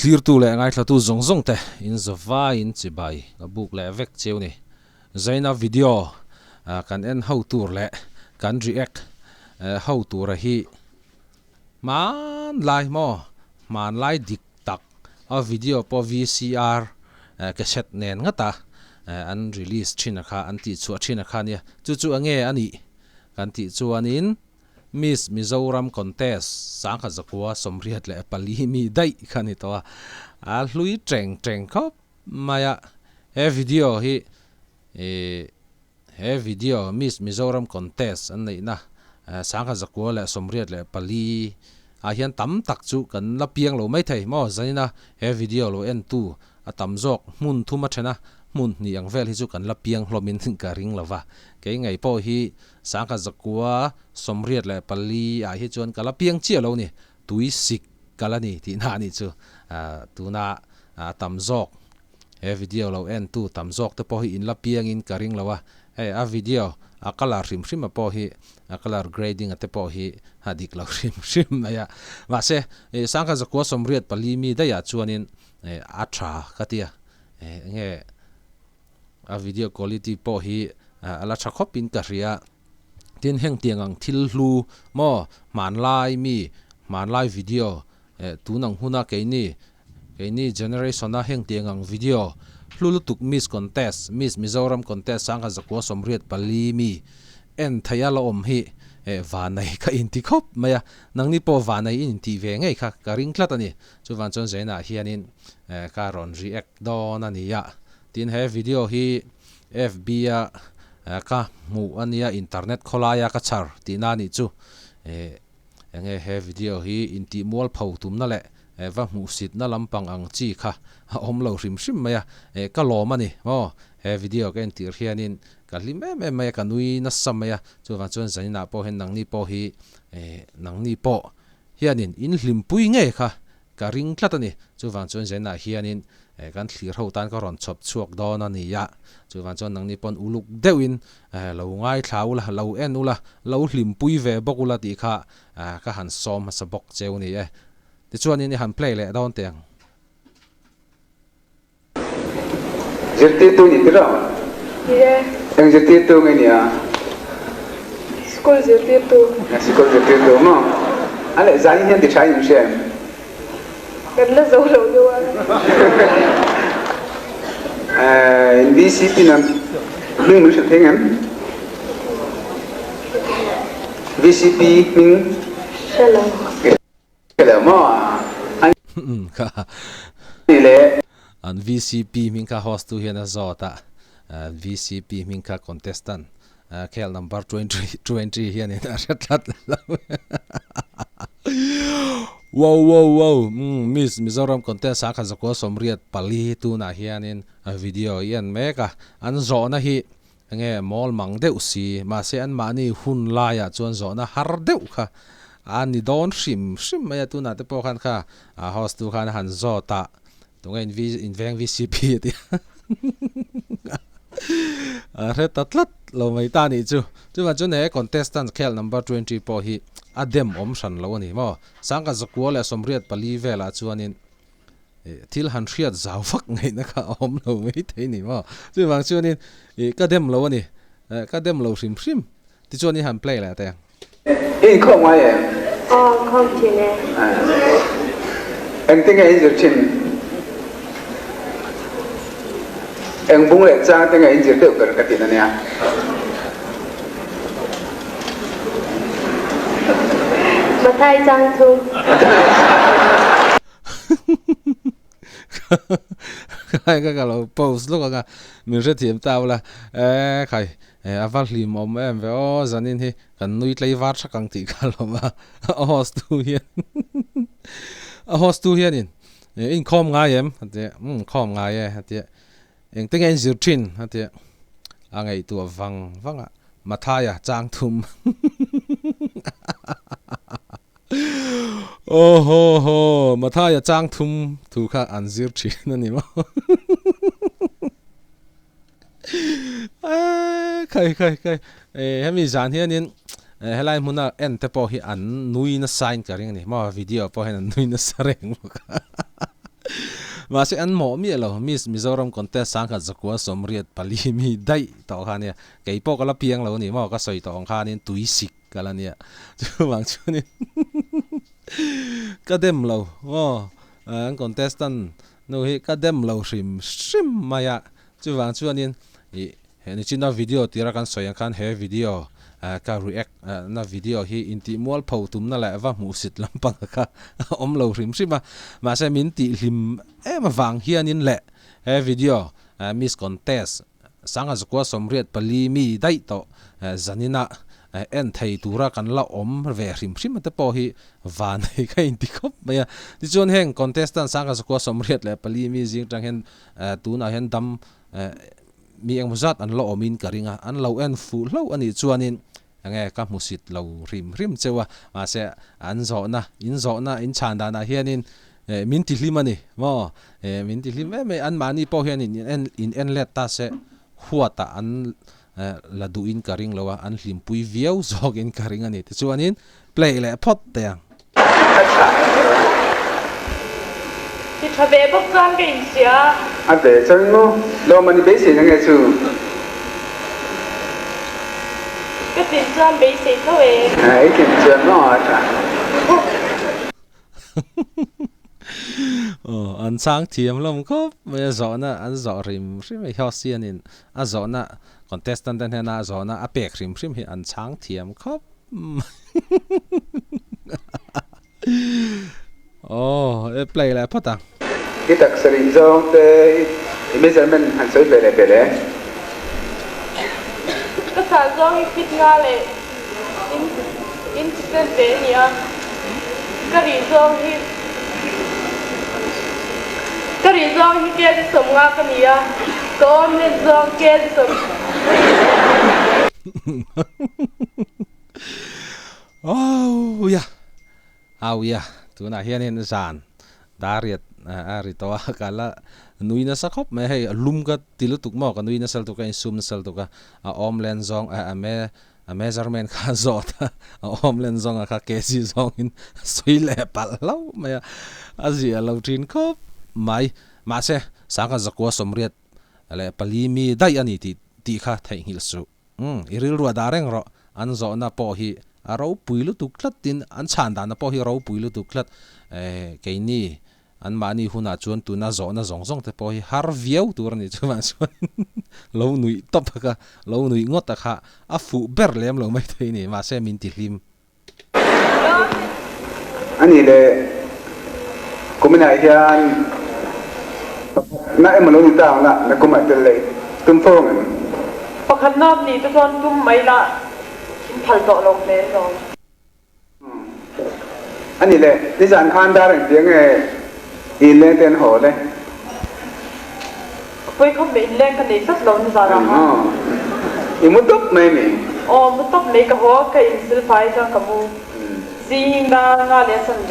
clear tu le ngai thla tu zong zong te in zova in chibai ka buk le vek cheu ni zaina video kan en how tur le kan react how tur hi man lai mo man lai dik tak a video po VCR cassette nen ngata an release thina kha an ti chu thina kha ni chu ange ani kan ti chuanin Miss Mizoram contest sang kha zakwa somriat le pali mi dai khani to a hlui treng khop maya video hi video Miss Mizoram contest an nei na sang kha zakwa le somriat le pali a hian tam tak chu kan la piang lo mai thei mo zaina video lo en tu a tam jok mun thuma thena mun ni ang vel hi chu kan la piang hlomin ka ring lawa ke ngai po hi sangka zakwa somriat le pali a hi chuan kala piang chi lo ni tui sik kala ni ti na ni chu tuna tam jok video lo en tu tam jok te po hi in la piang in ka ring lawa a video a color rim po hi a color grading ate po hi hadik lo rim ya wa se sangka zakwa somriat pali mi da ya chuanin a tha katia nge a video quality po hi ala thakopin ka ria tin heng tiangang thil hlu mo man lai video tunang huna keini generation na heng tiangang video hlulu tuk Miss contest Miss Mizoram contest sangha zakwa somriat pali mi en thayala om hi vanai ka inti khop maya nangni po vanai in ti ve ngai kha ka ring tlat ani chuwan chon zaina hianin ka ron react don ani ya tin he video hi FB ka mu ania internet kholaya ka char ti na ni chu enge he video hi inti mol phau tum na le va mu sit na lampang ang chi kha om lo rim maya ka lo mani mo he video ken tir hianin ka lim me ka nui na samaya chuwan chon zaina po hen nangni po hi nangni po hianin in hlim pui nge kha ka ring tlatani chuwan chon zaina hianin kan thlir ho tan ka ron chop chuak don ani ya chuwan chon nangni pon uluk deuin lo ngai thlau la lo en ula lo hlim pui ve bokula ti kha ka han som sa bok cheu ni ti chuan ni han play le don teng zirti tu ni tira eng zirti tu ngai ni school zirti tu mo ale zai hian ti chai nim shem gần là dấu lâu nhiều VCP nam mình muốn sự thế ngắn VCP mình cái là mò anh lẽ an VCP min ka host tu hian azota VCP min ka contestant khel number 20 hian in aratlat wow Miss Mizoram contest sa kha zakwa somriat pali tu na hianin video yan meka an zo na hi nge mol mang deuh si ma se an mani hun la ya chuan zo na har deuh kha ani don shim maya tu na te po khan kha host tu khan han zo ta tungen inveng VCP ti re tatlat lo mai ta ni chu ma chu ne contestant khel number 20 po hi adem om san lo ni mo sangka zakwa le somriat pali vela chuanin thil han riat zaw fak ngai na kha om lo mai thei ni mo chu wang chuanin ka dem lo ni ka dem lo rim ti chuanin han play la ta in không ai không chỉ nè anh tiếng anh zir chin anh bung lại cha tiếng anh zir tự cần cái tiền này mà thay trang thu cái lo post lúc cái mình sẽ tìm tao là khai aval lim om em ve o zanin hi kan nui tlei var sakang ti khaloma host tu hian in khom nga yem ate khom nga ye ate eng teng en zirthin ate angai tu wanga mathaya chang thum ho mathaya chang thum thu kha anzir thin ani ma khai hemi zan hianin helai muna en te po hi an nui na sign ka ring ni ma video po hen nui na sareng mà sẽ ăn mỏ mi lo Miss Mizoram contest sang ka zakwa somriat pali mi dai to kha ne cái po ka la piang lo ni mo ka soi to ong kha nin tui sik ka la nia chu wang chu ni ka dem lo an contestant no hi ka dem lo sim maya chu wang chu nin ni china video tira kan soi kan he video ka react na video hi inti mual phau tum na la wa mu sit lampang ka om lo rim sima ma se min ti lim ma wang hian in le he video miss contest sanga zakwa somriat pali mi dai to zanina en thei tura kan la om ve rim sim te po hi van hi ka inti khop maya ti chon heng contestant sanga zakwa somriat le pali mi jing tang hen tu na hen dam mi ang muzat an lo omin karinga an lo en fu lo ani chuanin ange ka musit lo rim chewa ma se an zo na in chanda na hianin min ti hlimani mo min ti hlim me an mani po hianin in en let ta se huata an la du in karing lowa an hlim pui viau zog in karing ani chuanin play le phot te thì thà bé bốc giang cái gì à? À để cho nó lo mà đi bế xỉ những cái chú. Cái tiền giang bé xỉ thôi. Ấy tiền giang nó à? An sang thiam lom khop me zona an zo rim rim he hosian in a zona contestant den hena zona a pek rim hi an sang thiam khop e play la pata Cái đặc sự do cái measurement hành số về lại cái sản giang ít nga lệ in trên bé nhỉ cái gì giang hi kia sum nga cái nhỉ con nên giang kia sum tu na hian in zan dariat arito kala nuina sakhop me hey lum ka tilutuk mo ka nuina sal tu ka sum sal tu ka omlen zong a measurement ka zot omlen zong ka kesi zong in soile palo me azia lo trin khop mai ma se sanga zakwa somriat ale palimi dai ani ti kha thai hil su iril ru dareng ro an zo na po hi aro puilu tuklat tin an chanda na po hi ro puilu tuklat ke ni an mani huna chuan tu na zo na zong te po hi har viau tur ni chuan lo nui top ka lo nui ngot ta kha a fu ber lem lo mai thei ni ma se min ti hlim ani le kumina hian na em lo ni ta na kumai te le tum phong pakhat nap ni tu kon tum mai la phal do lok le rồi anh này đi dàn khan đa rằng tiếng in lên tên hồ đây với không bị lên cái này rất lớn ra rồi ha in muốn tóc này nè muốn tóc lấy cái hoa cái in sưu phai cho cái mu gì nga nga lên sân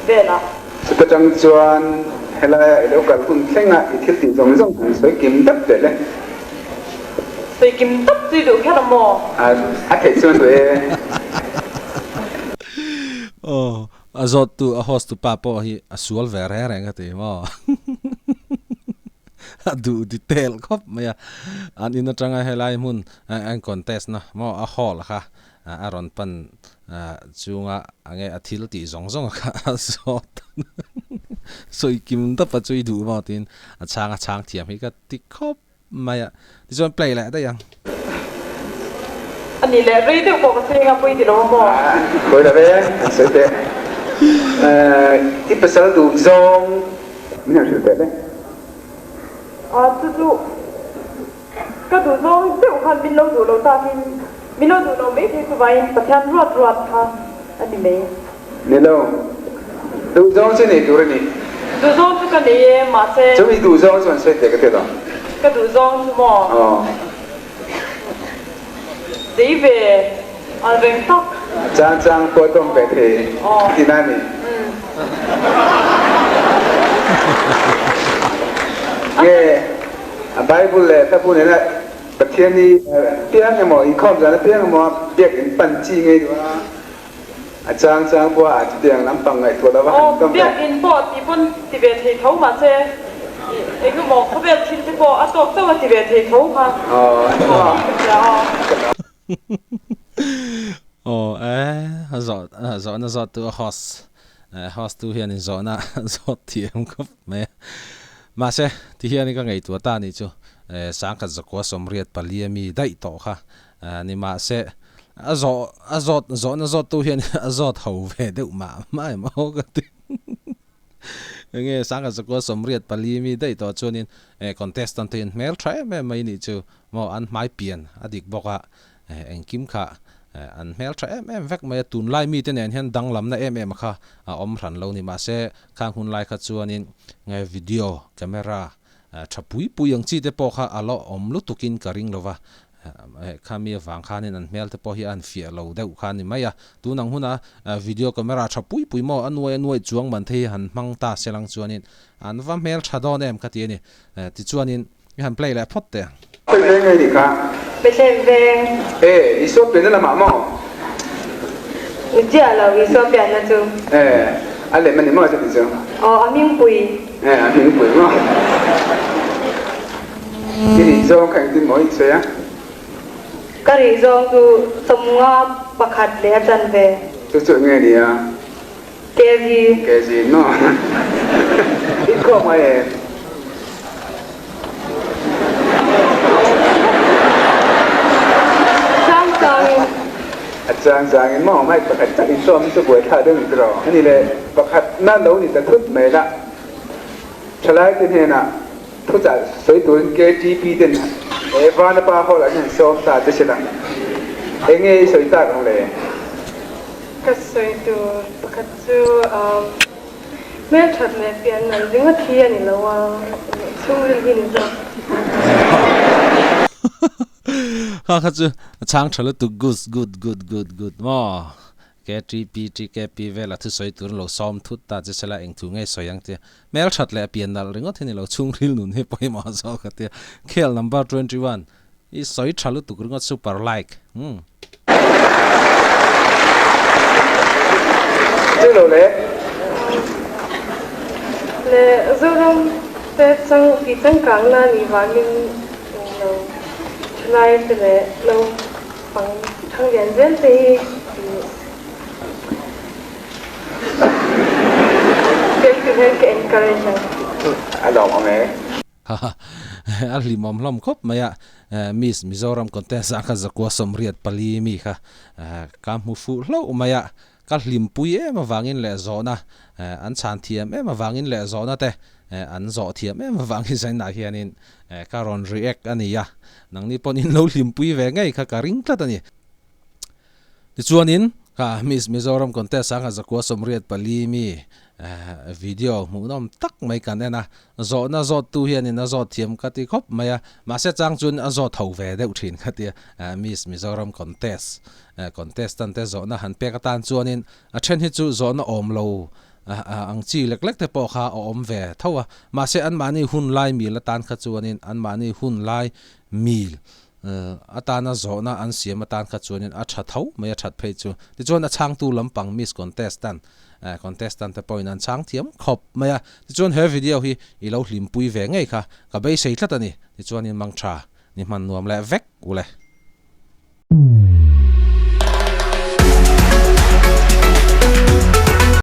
về là sự trang chuan hay là nếu cần kun sinh à thì thiết giống giống suy kiếm tóc để lên suy kiếm tóc gì được cái nào mò thể chuan rồi azot tu a host tu papo hi asual vere renga te mo adu detail khop maya an in atanga helai mun an contest na mo a hall kha aron pan chunga ange athil ti zong kha azot soi kim ta pa chui du ma tin a chang thiam hi ka ti khop maya ti zon play la da yang anh này lấy được một cái nga pui thì đâu mà rồi là về sẽ thế ít bữa sau đủ zong mình làm gì đấy tu cái đủ zong đều khăn bin lâu đủ lâu ta bin lâu đủ lâu mấy thì cứ vậy bắt chân ruột ha anh này mấy nên đâu đủ zong chứ này đủ rồi nè đủ zong cái này mà sẽ chúng mình đủ zong chứ mình sẽ thế cái đó cái đủ zong chứ mà đi về anh về tóc trang coi tông về thì nào nè nghe Bible taพูดเนี่ยประเทศนี้เพียงเนี่ยหมออีกข้อมจะเพียงหมอเรียกเป็นปัญจีไงดูว่าไอ chang bua tiang lampang ngai thua lawa oh bia in bo ti pon ti ve thei thau ma che e ko mo ko be thin ti bo a to to ti ve thei thau ma zo na zo tu host tu hian in zo na zo tiam ko me ma se ti hian ni ka ngai tu ta ni chu sang ka zakwa somriat paliami dai to kha ni ma se azot na zot tu hian azot ho ve de ma ka ti nge sang ka zakwa somriat paliami dai to chunin contestant in mel try me mai ni chu mo an mai pian adik boka eng kim kha an mel try em vek mai tun lai mi te nen hian dang lam na em kha om ran lo ni ma se khang hun lai kha chuanin nge video camera thapui puyang chi te po kha alo om lu tukin karing lova khamia wang khanin an mel te po hi an fia lo deuh khan ni maya tu nang huna video camera thapui pui mo anwai chuang man the han mang ta selang chuanin an va mel thadon em khati ni ti chuanin han play la phot te pe ngai ni ka pe se ve iso pe na ma mo ja la iso pe na chu ale mani mo se ti so aming pui aming pui mo Kiri zong kan tin moi saya. Kari zong tu semua pakat le jan ve. Tu nge dia. Kezi no. Iko mai. Sang mo mai pakat tak isom tu buat ada ni tro. Ini le pakat nan lo ni tak tut mai la. Chalai tin he na. Thu giả soi tuần KTP den van pa ho la nen som ta te sila enge soi ta không le ka soi tu ka chu me that me pian nan ringa thia ni lo wa chung ri hin zo ha chu chang thalo tu good mo KTP vela thu soi tur lo som thut ta che sala eng thu ngai soyang te mel that le pian dal ringo theni lo chung ril nun he poi ma zo ka te khel number 21 is soi thalu tu ringo super like hello le zorom pe chang ki chang kang na ni wa min lo lai te le lo pang thang yan zen te Along ame. Ali mom lom khop maya Miss Mizoram contest aka zakwa somriat pali mi kha kam hu fu lo maya kal limpui em awangin le zona an chan thiam em awangin le zona te an zo thiam em awangin zain na hianin karon react ania nangni ponin lo limpui ve ngai kha karing tlat ani ti chuanin ka Miss Mizoram contest aka zakwa somriat pali mi video munom tak mai kan na zo na zo tu hian in zo thiam ka ti khop maya ma se chang chun a zo tho ve de uthin khati Miss Mizoram contestant te zo na han pe ka tan chuanin a then hi chu zo na om lo ang chi lek te po kha om ve thowa ma se an mani hun lai mi la tan kha chuanin an mani hun lai mi atana zona an siam atan kha chuanin a tha tho mai a that phei chu ti chuan a chang tu lampang Miss contestant te point an chang thiam khop maya ti chuan he video hi I lo hlimpui ve ngai kha ka bei sei thlat ani ti chuan in mang tha ni man nuam le vek ule